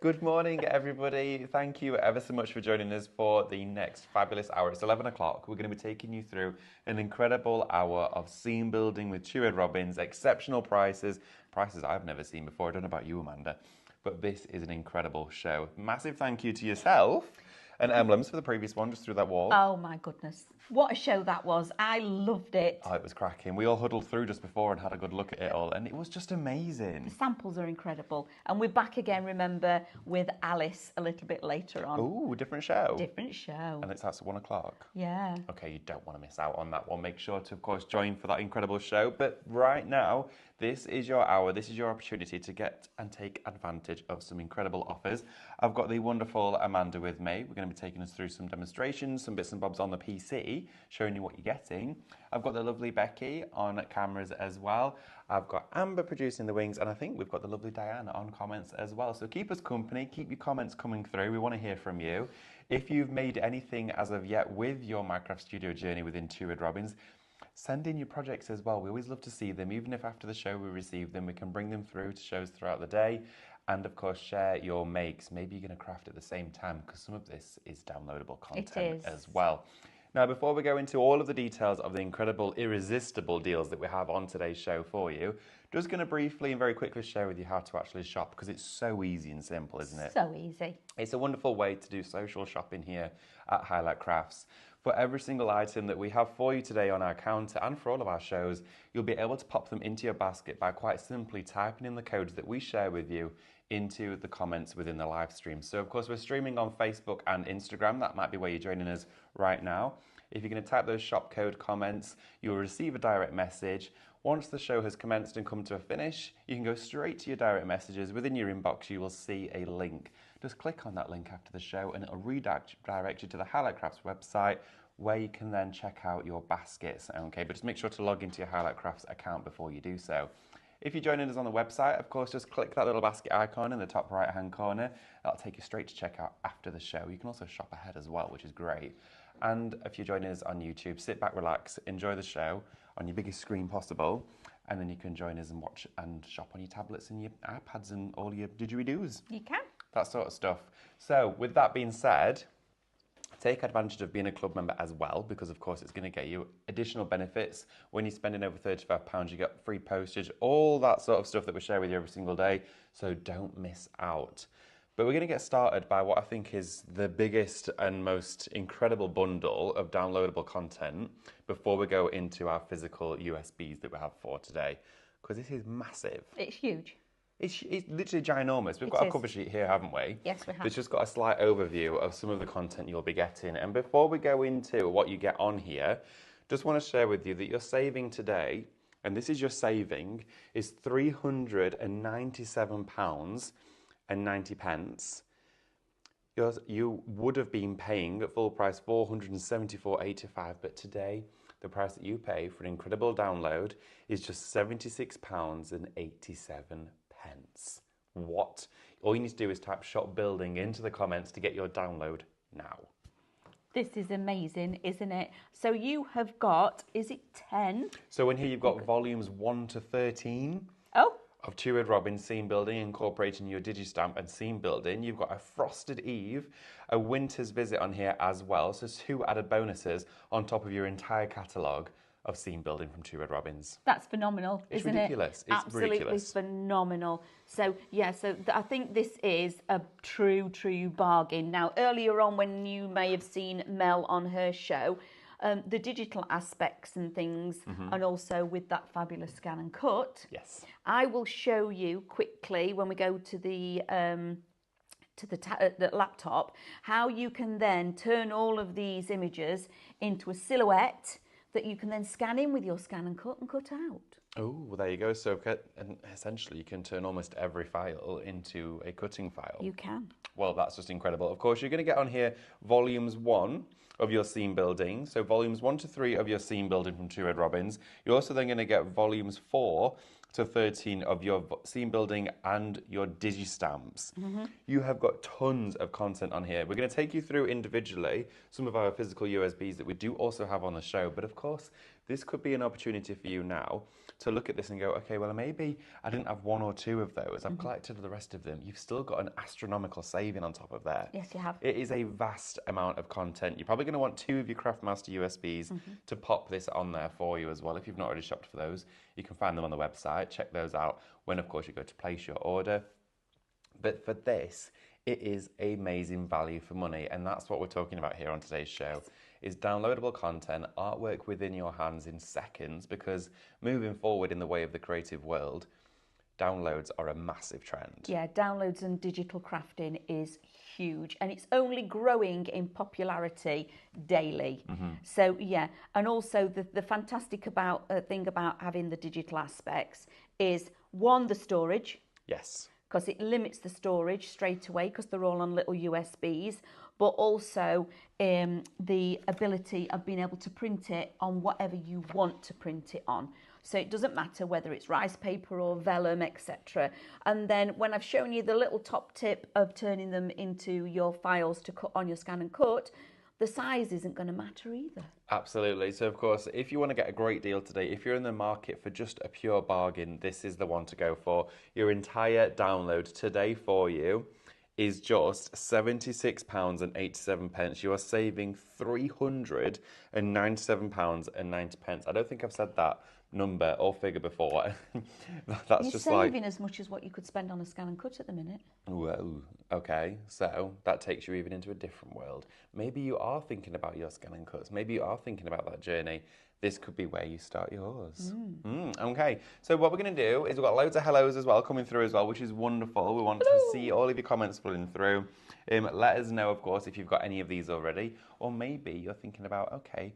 Good morning, everybody. Thank you ever so much for joining us for the next fabulous hour. It's 11 o'clock. We're going to be taking you through an incredible hour of scene building with Tued Robbins, exceptional prices I've never seen before. I don't know about you, Amanda, but this is an incredible show. Massive thank you to yourself and Emblems for the previous one, just through that wall. Oh my goodness. What a show that was. I loved it. Oh, it was cracking. We all huddled through just before and had a good look at it all, and it was just amazing. The samples are incredible. And we're back again, remember, with Alice a little bit later on. Ooh, different show. Different show. And it's at 1 o'clock. Yeah. Okay, you don't want to miss out on that one. Make sure to, of course, join for that incredible show. But right now, this is your hour. This is your opportunity to get and take advantage of some incredible offers. I've got the wonderful Amanda with me. We're going to be taking us through some demonstrations, some bits and bobs on the PC, showing you what you're getting. I've got the lovely Becky on cameras as well. I've got Amber producing the wings, and I think we've got the lovely Diana on comments as well. So keep us company, keep your comments coming through. We want to hear from you. If you've made anything as of yet with your Minecraft Studio journey within Tued Robbins, send in your projects as well. We always love to see them. Even if after the show we receive them, we can bring them through to shows throughout the day. And of course, share your makes. Maybe you're going to craft at the same time, because some of this is downloadable content as well. Now, before we go into all of the details of the incredible, irresistible deals that we have on today's show for you, just going to briefly and very quickly share with you how to actually shop, because it's so easy and simple, isn't it? So easy. It's a wonderful way to do social shopping here at Highlight Crafts. For every single item that we have for you today on our counter and for all of our shows, you'll be able to pop them into your basket by quite simply typing in the codes that we share with you into the comments within the live stream. So of course we're streaming on Facebook and Instagram. That might be where you're joining us right now. If you're going to type those shop code comments, you'll receive a direct message. Once the show has commenced and come to a finish, you can go straight to your direct messages. Within your inbox, you will see a link. Just click on that link after the show and it'll redirect you to the Highlight Crafts website, where you can then check out your baskets. Okay, but just make sure to log into your Highlight Crafts account before you do so. If you're joining us on the website, of course, just click that little basket icon in the top right-hand corner. That'll take you straight to checkout after the show. You can also shop ahead as well, which is great. And if you're joining us on YouTube, sit back, relax, enjoy the show on your biggest screen possible, and then you can join us and watch and shop on your tablets and your iPads and all your didgeridoos. You can. That sort of stuff. So with that being said, take advantage of being a club member as well, because of course it's going to get you additional benefits. When you're spending over £35, you get free postage, all that sort of stuff that we share with you every single day. So don't miss out. But we're going to get started by what I think is the biggest and most incredible bundle of downloadable content before we go into our physical USBs that we have for today, because this is massive. It's huge. It's literally ginormous. We've got a cover sheet here, haven't we? Yes, we have. It's just got a slight overview of some of the content you'll be getting. And before we go into what you get on here, just want to share with you that your saving today, and this is your saving, is £397.90. You would have been paying at full price £474.85, but today the price that you pay for an incredible download is just £76.87. What? All you need to do is type shop building into the comments to get your download now. This is amazing, isn't it? So you have got, is it 10? So in here you've got volumes 1 to 13. Oh. Of Tued Robbins scene building, incorporating your Digistamp and scene building. You've got a Frosted Eve, a Winter's Visit on here as well. So 2 added bonuses on top of your entire catalogue of scene building from Tued Robbins. That's phenomenal, isn't it? It's ridiculous. It's absolutely ridiculous. Phenomenal. So yeah, I think this is a true bargain. Now earlier on, when you may have seen Mel on her show, the digital aspects and things, and also with that fabulous scan and cut. Yes. I will show you quickly when we go to the laptop how you can then turn all of these images into a silhouette that you can then scan in with your scan and cut out. Oh, well, there you go. So and essentially you can turn almost every file into a cutting file. You can. Well, that's just incredible. Of course, you're going to get on here volumes 1 of your scene building. So volumes 1 to 3 of your scene building from Tued Robbins. You're also then going to get volumes 4 to 13 of your scene building and your Digistamps. You have got tons of content on here. We're going to take you through individually some of our physical USBs that we do also have on the show. But of course, this could be an opportunity for you now to look at this and go, okay, well, maybe I didn't have one or two of those. I've collected the rest of them. You've still got an astronomical saving on top of there. Yes, you have. It is a vast amount of content. You're probably going to want two of your Craftmaster USBs to pop this on there for you as well. If you've not already shopped for those, you can find them on the website. Check those out when, of course, you go to place your order. But for this, it is amazing value for money, and that's what we're talking about here on today's show, is downloadable content, artwork within your hands in seconds, because moving forward in the way of the creative world, downloads are a massive trend. Yeah, downloads and digital crafting is huge, and it's only growing in popularity daily. So yeah, and also the fantastic thing about having the digital aspects is, one, the storage. Yes. Because it limits the storage straight away because they're all on little USBs, but also the ability of being able to print it on whatever you want to print it on. So it doesn't matter whether it's rice paper or vellum, etc. And then when I've shown you the little top tip of turning them into your files to cut on your Scan and Cut, the size isn't going to matter either. Absolutely. So, of course, if you want to get a great deal today, if you're in the market for just a pure bargain, this is the one to go for. Your entire download today for you is just £76.87. You are saving £397.90. I don't think I've said that number or figure before. That's You're just saving as much as what you could spend on a Scan and Cut at the minute. Whoa, okay, so that takes you even into a different world. Maybe you are thinking about your Scan and Cuts. Maybe you are thinking about that journey. This could be where you start yours. Okay, so what we're going to do is we've got loads of hellos as well coming through as well, which is wonderful. We want to see all of your comments flooding through. Let us know, of course, if you've got any of these already, or maybe you're thinking about, okay,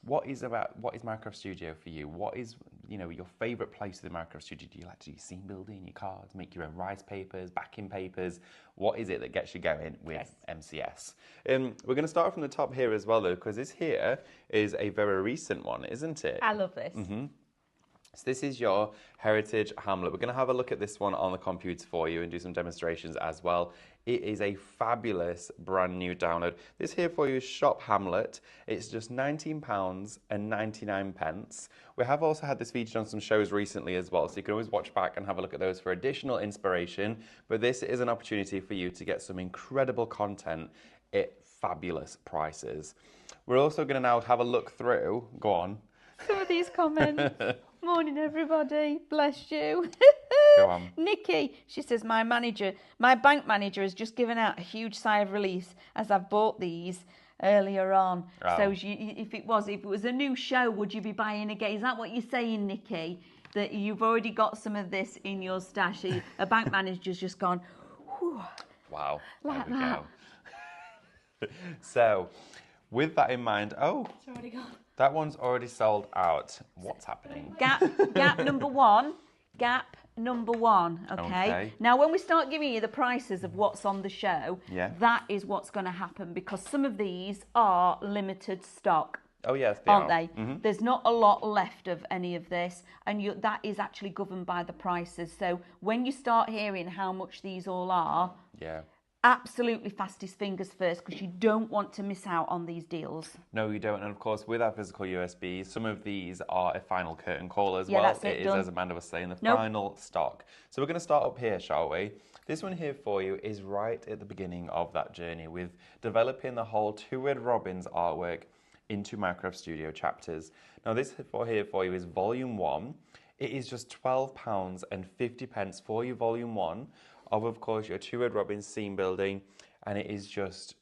what is Minecraft Studio for you? What is, your favourite place in the Minecraft Studio? Do you like to do scene building, your cards, make your own rice papers, backing papers? What is it that gets you going with MCS? We're going to start from the top here as well, though, because this here is a very recent one, isn't it? I love this. So this is your Heritage Hamlet. We're going to have a look at this one on the computer for you and do some demonstrations as well. It is a fabulous brand new download. This here for you is Shop Hamlet. It's just £19.99. We have also had this featured on some shows recently as well, so you can always watch back and have a look at those for additional inspiration. But this is an opportunity for you to get some incredible content at fabulous prices. We're also going to now have a look through. Go on. Some of these comments. Morning, everybody. Bless you. Go on. Nikki, she says, my bank manager has just given out a huge sigh of release as I've bought these earlier on. Oh. So if it was a new show, would you be buying again? Is that what you're saying, Nikki? That you've already got some of this in your stash? A bank manager's just gone, whew. Wow. Like there we that. go. So, with that in mind, It's already gone. that one's already sold out. What's happening? Gap number one. Gap number one, okay? Now, when we start giving you the prices of what's on the show, that is what's going to happen, because some of these are limited stock. Oh, yes, they aren't are. they? There's not a lot left of any of this, and that is actually governed by the prices. So when you start hearing how much these all are, absolutely fastest fingers first, because you don't want to miss out on these deals. No, you don't. And of course, with our physical USBs, some of these are a final curtain call as well. It is, as Amanda was saying, the final stock. So we're going to start up here, shall we? This one here for you is right at the beginning of that journey with developing the whole Two Red Robins artwork into Minecraft Studio chapters. Now this here for you is Volume 1. It is just £12.50 for your Volume 1 of course, your Two Red Robins scene building, and it is just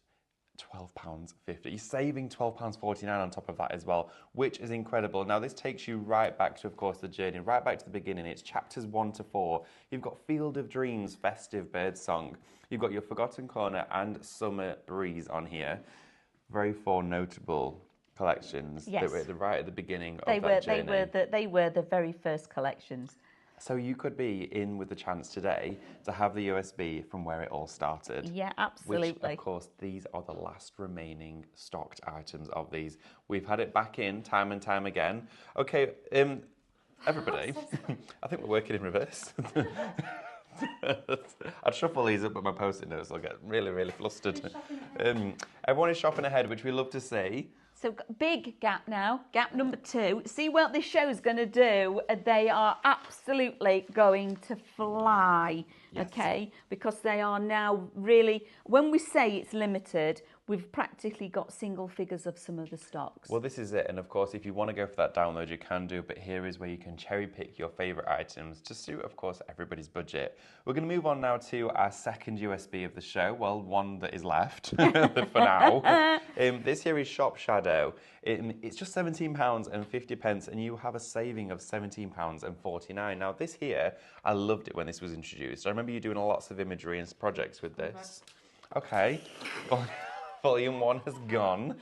£12.50. You're saving £12.49 on top of that as well, which is incredible. Now, this takes you right back to, of course, the journey, right back to the beginning. It's chapters 1 to 4. You've got Field of Dreams, Festive Birdsong. You've got your Forgotten Corner and Summer Breeze on here. Very four notable collections that were right at the beginning of that journey. They were the very first collections. So you could be in with the chance today to have the USB from where it all started. Yeah, absolutely. Which, of course, these are the last remaining stocked items of these. We've had it back in time and time again. Okay, everybody, I think we're working in reverse. I'd shuffle these up with my post-it notes. I'll get really, really flustered. Everyone is shopping ahead, which we love to see. So big gap now, gap number 2. See what this show's going to do. They are absolutely going to fly, Yes. okay? Because they are now really, when we say it's limited, we've practically got single figures of some of the stocks. Well, this is it. And of course, if you want to go for that download, you can do. But here is where you can cherry pick your favorite items to suit, of course, everybody's budget. We're going to move on now to our second USB of the show. Well, one that is left for now. This here is Shop Shadow. It's just £17.50, and you have a saving of £17.49. Now, this here, I loved it when this was introduced. I remember you doing lots of imagery and projects with this. Okay. Volume 1 has gone.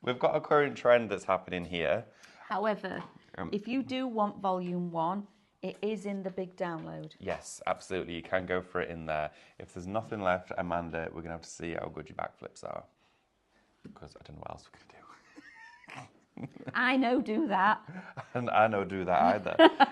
We've got a current trend that's happening here. However, if you do want volume 1, it is in the big download. Yes, absolutely. You can go for it in there. If there's nothing left, Amanda, we're going to have to see how good your backflips are. Because I don't know what else we're going to do. I know, do that. And I don't do that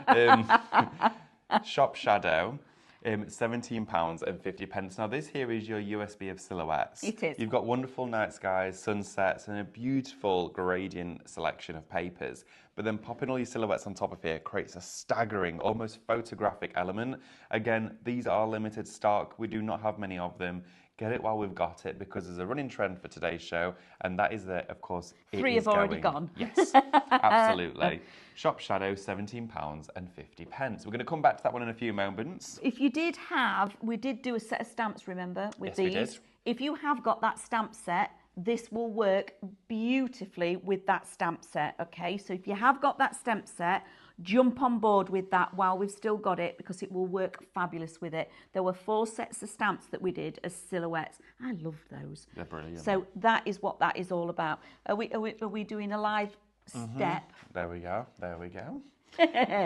either. Shop Shadow. £17.50. Now this here is your USB of silhouettes. It is. You've got wonderful night skies, sunsets, and a beautiful gradient selection of papers. But then popping all your silhouettes on top of here creates a staggering, almost photographic element. Again, these are limited stock. We do not have many of them. Get it while we've got it, because there's a running trend for today's show, and that is that, of course, it 3 is have already going. gone. Yes, absolutely. Shop Shadow, £17.50. We're going to come back to that one in a few moments. If you did have, we did do a set of stamps, remember, with Yes, we these. did. If you have got that stamp set, this will work beautifully with that stamp set, okay? So if you have got that stamp set, jump on board with that while we've still got it, because it will work fabulous with it. There were 4 sets of stamps that we did as silhouettes. I loved those. They're brilliant. So that is what that is all about. Are we doing a live step? There we go. There we go.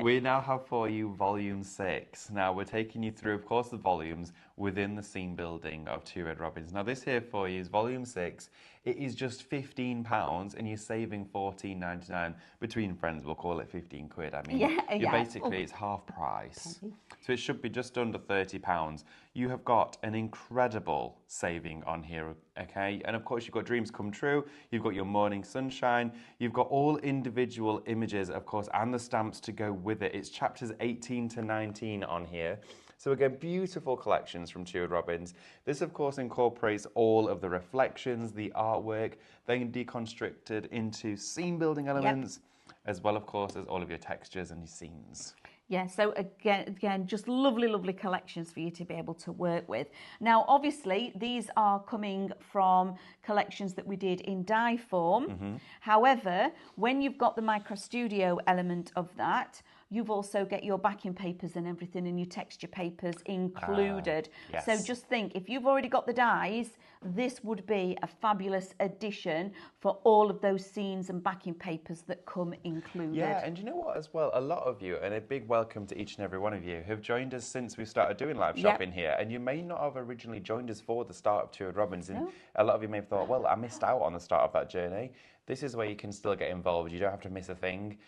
We now have for you volume 6. Now we're taking you through, of course, the volumes within the scene building of Two Red Robins. Now this here for you is volume 6. It is just £15 and you're saving £14.99. Between friends, we'll call it 15 quid. I mean, Yeah. basically it's half price. So it should be just under £30. You have got an incredible saving on here, okay? And of course, you've got Dreams Come True, you've got your Morning Sunshine, you've got all individual images, of course, and the stamps to go with it. It's chapters 18 to 19 on here. So again, beautiful collections from Two Red Robins. This, of course, incorporates all of the reflections, the artwork, then deconstructed into scene building elements, as well, of course, as all of your textures and your scenes. Yeah, so again, just lovely, lovely collections for you to be able to work with. Now, obviously, these are coming from collections that we did in die form. However, when you've got the Micro Studio element of that, you've also get your backing papers and everything and your texture papers included. Yes. So just think, if you've already got the dies, this would be a fabulous addition for all of those scenes and backing papers that come included. Yeah, and you know what as well? A lot of you, and a big welcome to each and every one of you, have joined us since we started doing live shopping here. And you may not have originally joined us for the start of Two Red Robins. And a lot of you may have thought, well, I missed out on the start of that journey. This is where you can still get involved. You don't have to miss a thing.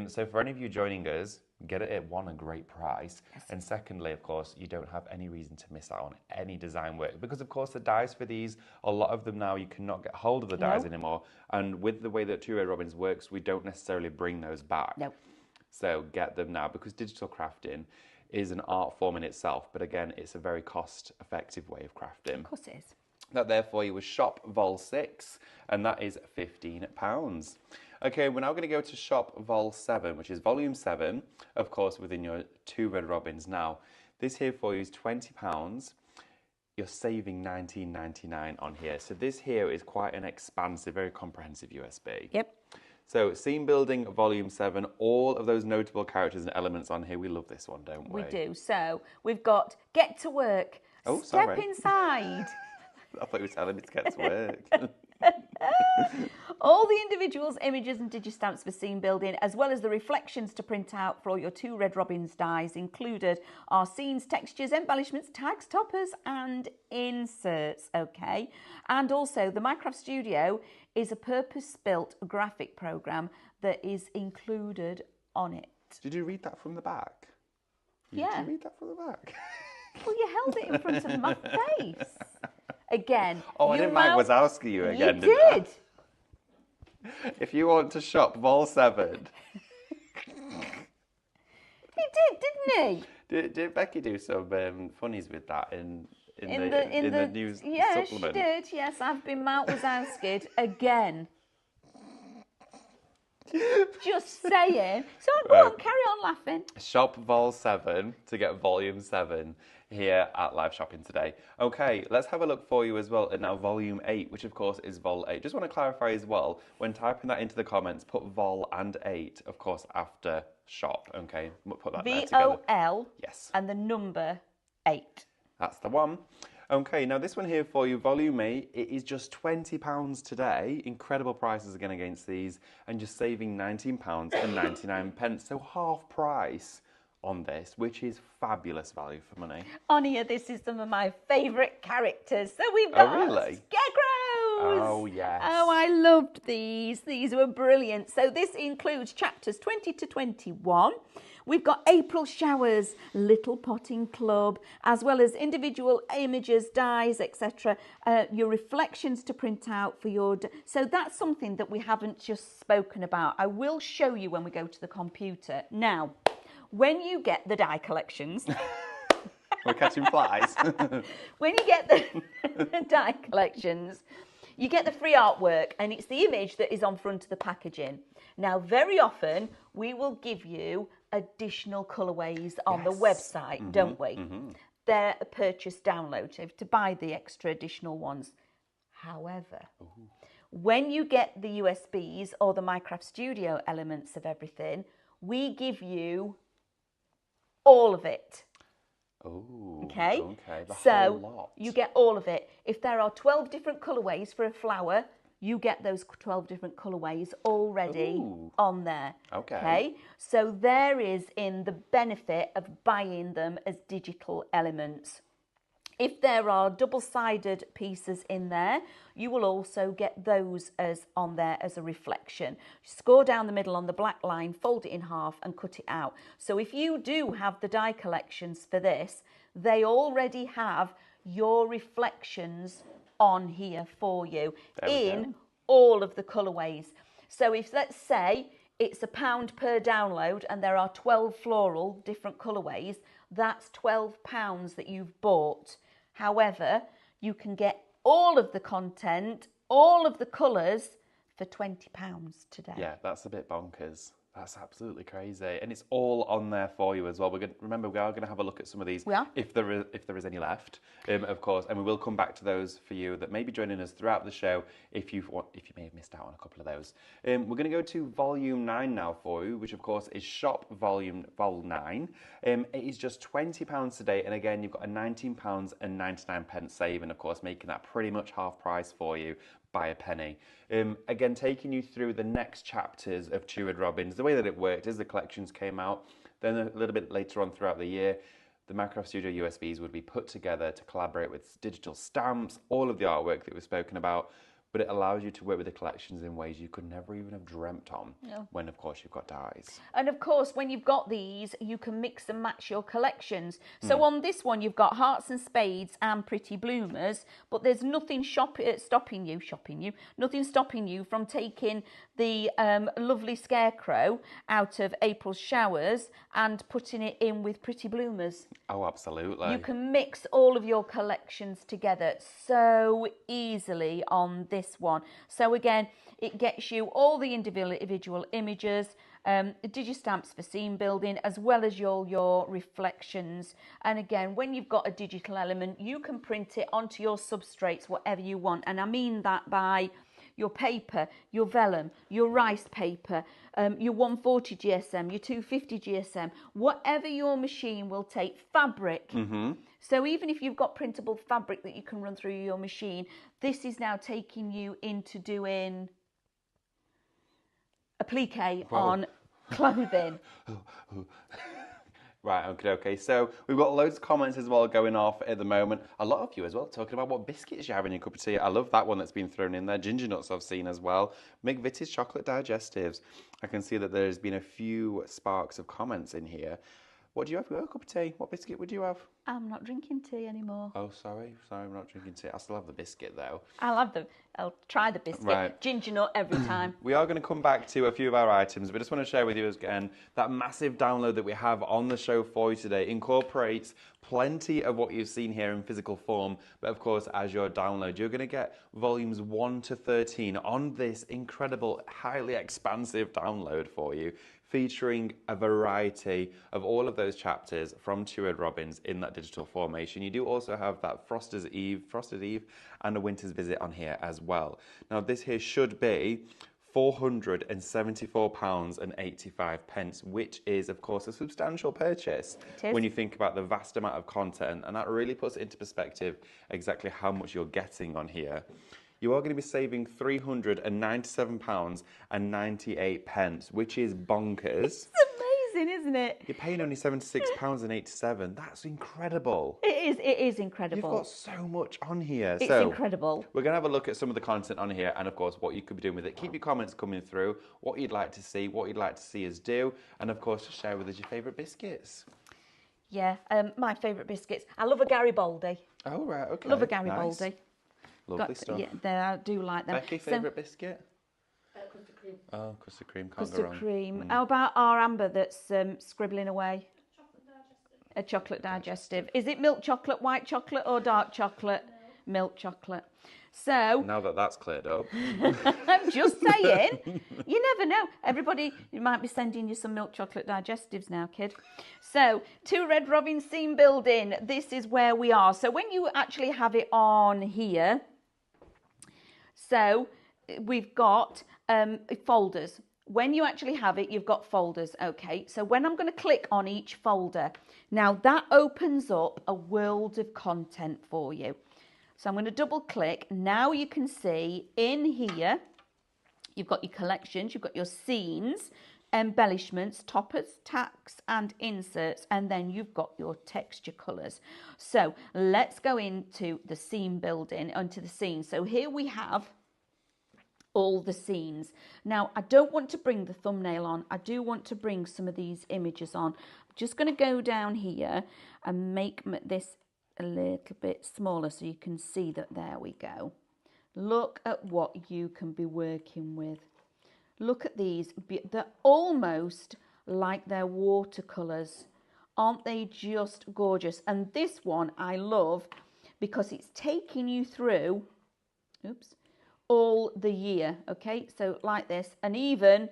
So for any of you joining us, get it at one, a great price. Yes. And secondly, of course, you don't have any reason to miss out on any design work. Because, of course, the dies for these, a lot of them now, you cannot get hold of the dies anymore. And with the way that Two Red Robins works, we don't necessarily bring those back. No. So get them now, because digital crafting is an art form in itself. But again, it's a very cost-effective way of crafting. Of course it is. That there for you was Shop Vol 6, and that is £15. Okay, we're now going to go to Shop Vol 7, which is Volume 7, of course, within your Two Red Robins. Now, this here for you is £20. You're saving £19.99 on here. So this here is quite an expansive, very comprehensive USB. Yep. So Scene Building Volume 7, all of those notable characters and elements on here. We love this one, don't we? We do. So we've got Get to Work, Oh, Step sorry. Inside. I thought you were telling me to get to work. All the individuals, images and digistamps for scene building, as well as the reflections to print out for all your Two Red Robins dies included are scenes, textures, embellishments, tags, toppers and inserts, okay? And also the Minecraft Studio is a purpose-built graphic program that is included on it. Did you read that from the back? Yeah. Did you read that from the back? Well, you held it in front of my face. Again. Oh, I you didn't Mike know- Wazowski you again, You did I? did. If you want to shop Vol 7... He did, didn't he? Did Becky do some funnies with that in the news yes, supplement? She did. Yes, I've been Mount Wazowski'd again. Just saying. So go on, carry on laughing. Shop Vol 7 to get Volume 7 here at Live Shopping today. Okay, let's have a look for you as well at now Volume 8, which of course is Vol 8. Just want to clarify as well, when typing that into the comments, put Vol and 8, of course, after shop, okay? Put that there together. VOL Yes. and the number 8. That's the one. Okay, now this one here for you, Volume 8, it is just £20 today. Incredible prices again against these, and just saving £19.99, so half price on this, which is fabulous value for money. On here, this is some of my favourite characters. So we've got really? Scarecrows. Oh, yes. Oh, I loved these. These were brilliant. So this includes chapters 20 to 21. We've got April Showers, Little Potting Club, as well as individual images, dies, etc. Your reflections to print out for your... So that's something that we haven't just spoken about. I will show you when we go to the computer. Now, when you get the die collections... We're catching flies. When you get the die collections, you get the free artwork, and it's the image that is on front of the packaging. Now, very often, we will give you additional colourways on the website, don't we? They're a purchase download, so you have to buy the extra additional ones. However, when you get the USBs or the Minecraft Studio elements of everything, we give you all of it. Oh, okay. The so whole lot. You get all of it. If there are 12 different colourways for a flower, you get those 12 different colourways already on there. Okay. So there is in the benefit of buying them as digital elements. If there are double-sided pieces in there, you will also get those as on there as a reflection. Score down the middle on the black line, fold it in half and cut it out. So if you do have the die collections for this, they already have your reflections on here for you in all of the colourways. So if, let's say, it's £1 per download and there are 12 floral different colourways, that's £12 that you've bought. However, you can get all of the content, all of the colours for £20 today. Yeah, that's a bit bonkers. That's absolutely crazy, and it's all on there for you as well. Remember, we are going to have a look at some of these if there is any left, of course, and we will come back to those for you that may be joining us throughout the show if you may have missed out on a couple of those. We're going to go to Volume 9 now for you, which of course is Shop Vol 9. It is just £20 today, and again you've got a £19.99 save, and of course making that pretty much half price for you by a penny. Again, taking you through the next chapters of Turid Robins. The way that it worked is the collections came out, then a little bit later on throughout the year, the Minecraft Studio USBs would be put together to collaborate with digital stamps, all of the artwork that we've spoken about, but it allows you to work with the collections in ways you could never even have dreamt on when, of course, you've got dies. And, of course, when you've got these, you can mix and match your collections. So on this one, you've got Hearts and Spades and Pretty Bloomers, but there's nothing stopping you from taking the lovely Scarecrow out of April's Showers and putting it in with Pretty Bloomers. Oh, absolutely. You can mix all of your collections together so easily on this one. So again, it gets you all the individual images, digistamps for scene building, as well as your reflections. And again, when you've got a digital element, you can print it onto your substrates, whatever you want. And I mean that by your paper, your vellum, your rice paper, your 140 GSM, your 250 GSM, whatever your machine will take, fabric. So even if you've got printable fabric that you can run through your machine, this is now taking you into doing applique on clothing. Right, okay. So we've got loads of comments as well going off at the moment. A lot of you as well talking about what biscuits you have in your cup of tea. I love that one that's been thrown in there. Ginger nuts I've seen as well. McVitie's chocolate digestives. I can see that there's been a few sparks of comments in here. What do you have for your cup of tea? What biscuit would you have? I'm not drinking tea anymore. Oh, sorry, I'm not drinking tea. I still have the biscuit though. I'll try the biscuit. Right. Ginger nut every time. We are going to come back to a few of our items, but I just want to share with you again that massive download that we have on the show for you today incorporates plenty of what you've seen here in physical form, but of course, as your download, you're going to get volumes 1 to 13 on this incredible, highly expansive download for you, featuring a variety of all of those chapters from Two Red Robins in that digital formation. You do also have that Frosted Eve, and a Winter's Visit on here as well. Now, this here should be £474.85, which is, of course, a substantial purchase when you think about the vast amount of content, and that really puts it into perspective exactly how much you're getting on here. You are going to be saving £397.98, which is bonkers. It's amazing, isn't it? You're paying only £76.87. That's incredible. It is incredible. You've got so much on here. It's incredible. We're going to have a look at some of the content on here and, of course, what you could be doing with it. Keep your comments coming through, what you'd like to see, what you'd like to see us do, and, of course, share with us your favourite biscuits. Yeah, my favourite biscuits. I love a Garibaldi. Oh, right, okay. Love a Garibaldi. Nice. Lovely stuff. Yeah, I do like them. Becky, favourite biscuit? Custard cream. Oh, custard cream, can't Custard go wrong. cream. How about our Amber that's scribbling away? Chocolate digestive. A chocolate digestive. Is it milk chocolate, white chocolate, or dark chocolate? No. Milk chocolate. So, Now that that's cleared up. I'm just saying, you never know. Everybody might be sending you some milk chocolate digestives now, kid. So, Two Red Robins scene building. This is where we are. So, when you actually have it on here, so we've got folders. When you actually have it, you've got folders, okay? So when I'm going to click on each folder, now that opens up a world of content for you. So I'm going to double click. Now you can see in here, you've got your collections, you've got your scenes, embellishments, toppers, tacks and inserts, and then you've got your texture colours. So let's go into the scene building, onto the scene. So here we have all the scenes. Now, I don't want to bring the thumbnail on. I do want to bring some of these images on. I'm just going to go down here and make this a little bit smaller so you can see that. There we go. Look at what you can be working with. Look at these. They're almost like they're watercolours. Aren't they just gorgeous? And this one I love because it's taking you through, all the year, okay? So like this, and even,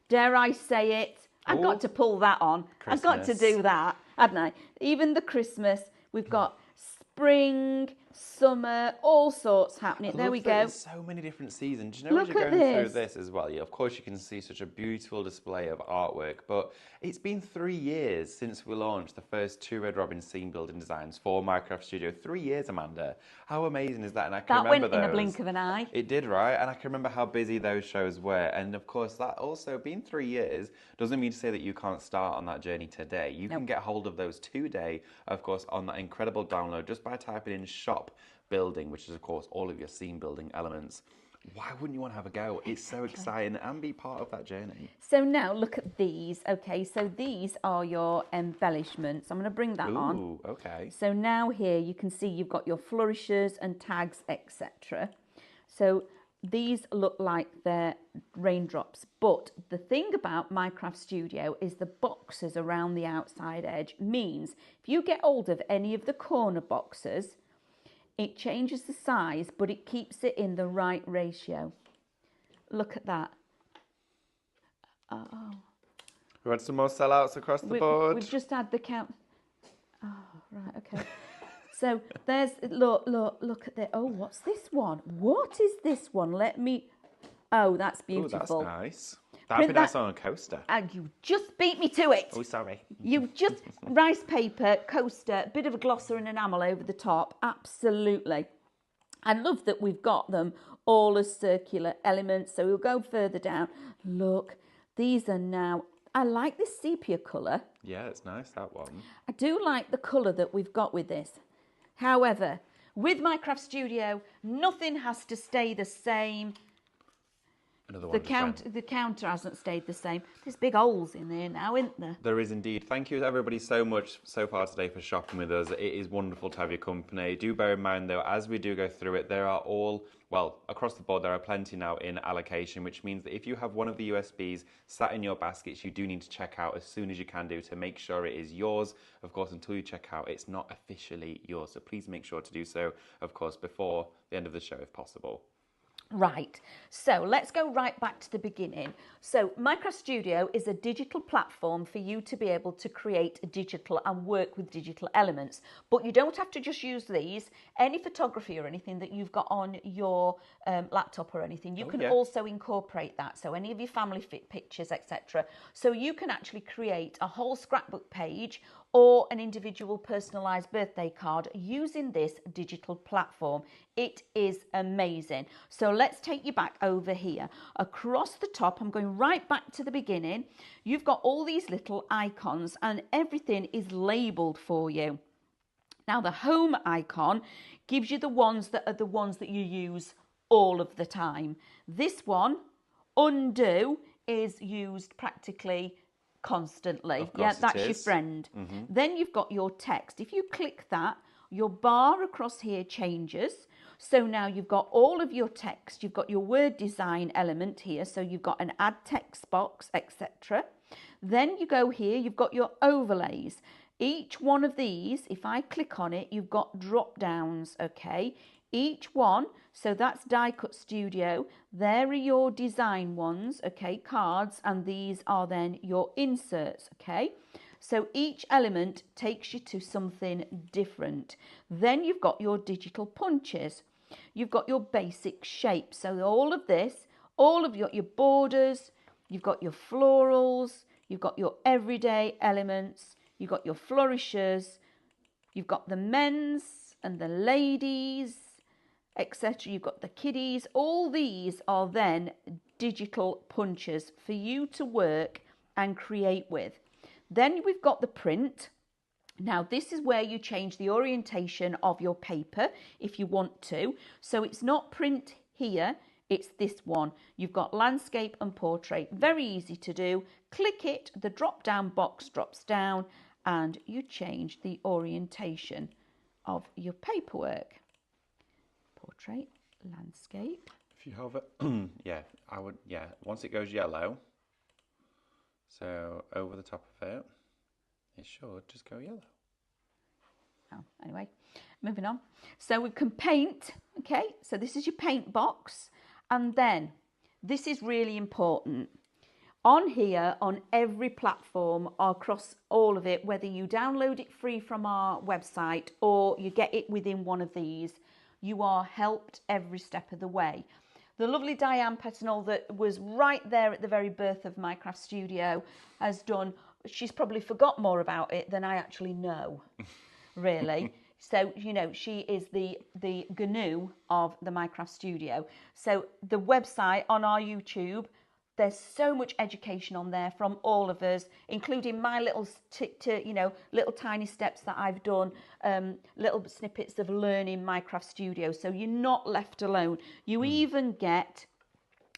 dare I say it, I've got to pull that on. I've got to do that, hadn't I? Even the Christmas, we've got spring, summer, all sorts happening. There we go. There's so many different seasons. Do you know, as you're going through this as well, of course you can see such a beautiful display of artwork, but it's been 3 years since we launched the first Two Red Robins scene building designs for Minecraft Studio. 3 years, Amanda. How amazing is that? And I can remember went in a blink of an eye. It did, right? And I can remember how busy those shows were. And of course, that also being 3 years doesn't mean to say that you can't start on that journey today. You can get hold of those today, of course, on that incredible download just by typing in shop building, which is of course all of your scene building elements. Why wouldn't you want to have a go? It's so exciting and be part of that journey. So now look at these. Okay, so these are your embellishments. I'm going to bring that on. Ooh, okay. So now here you can see you've got your flourishes and tags, etc. So these look like they're raindrops. But the thing about Minecraft Studio is the boxes around the outside edge means if you get hold of any of the corner boxes, it changes the size, but it keeps it in the right ratio. Look at that. Oh. We had some more sellouts across the board. We've just had the count. Oh, right, okay. So there's, look at that. Oh, what's this one? What is this one? Oh, that's beautiful. Oh, that's nice. That'd be nice on a coaster. You just beat me to it. Oh, sorry. You just, rice paper, coaster, bit of a gloss or an enamel over the top. Absolutely. I love that we've got them all as circular elements. So we'll go further down. Look, these are now, I like this sepia colour. Yeah, it's nice, that one. I do like the colour that we've got with this. However, with Minecraft Studio, nothing has to stay the same. Another one. The counter hasn't stayed the same. There's big holes in there now, isn't there? There is indeed. Thank you everybody so much so far today for shopping with us. It is wonderful to have your company. Do bear in mind though, as we do go through it, there are all, well, across the board, there are plenty now in allocation, which means that if you have one of the USBs sat in your baskets, you do need to check out as soon as you can do to make sure it is yours. Of course, until you check out, it's not officially yours. So please make sure to do so, of course, before the end of the show if possible. Right, so let's go right back to the beginning. So Minecraft Studio is a digital platform for you to be able to create digital and work with digital elements. But you don't have to just use these. Any photography or anything that you've got on your laptop or anything, you can also incorporate that. So any of your family fit pictures, etc. So you can actually create a whole scrapbook page or an individual personalised birthday card using this digital platform. It is amazing. So let's take you back over here. Across the top, I'm going right back to the beginning. You've got all these little icons and everything is labelled for you. Now the home icon gives you the ones that are the ones that you use all of the time. This one, undo, is used practically constantly. Yeah, that's your friend. Then you've got your text. If you click that, your bar across here changes. So now you've got all of your text. You've got your word design element here. So you've got an add text box, etc. Then you go here, you've got your overlays. Each one of these, if I click on it, you've got drop downs, okay? Each one, so that's Die Cut Studio, there are your design ones, okay, cards, and these are then your inserts, okay? So each element takes you to something different. Then you've got your digital punches. You've got your basic shapes. So all of this, all of your borders, you've got your florals, you've got your everyday elements, you've got your flourishes, you've got the men's and the ladies, etc. You've got the kiddies. All these are then digital punches for you to work and create with. Then we've got the print. Now this is where you change the orientation of your paper if you want to. So it's not print here, it's this one. You've got landscape and portrait. Very easy to do. Click it, the drop down box drops down and you change the orientation of your paperwork. Portrait, landscape. If you have it, once it goes yellow, so over the top of it, it should just go yellow. Oh, anyway, moving on. So we can paint, okay? So this is your paint box. And then, this is really important. On here, on every platform, across all of it, whether you download it free from our website or you get it within one of these, you are helped every step of the way. The lovely Diane Petinol that was right there at the very birth of Minecraft Studio has done, she's probably forgot more about it than I actually know, really. So, you know, she is the GNU of the Minecraft Studio. So the website on our YouTube, there's so much education on there from all of us, including my little little tiny steps that I've done, little snippets of learning Minecraft Studio. So you're not left alone. You even get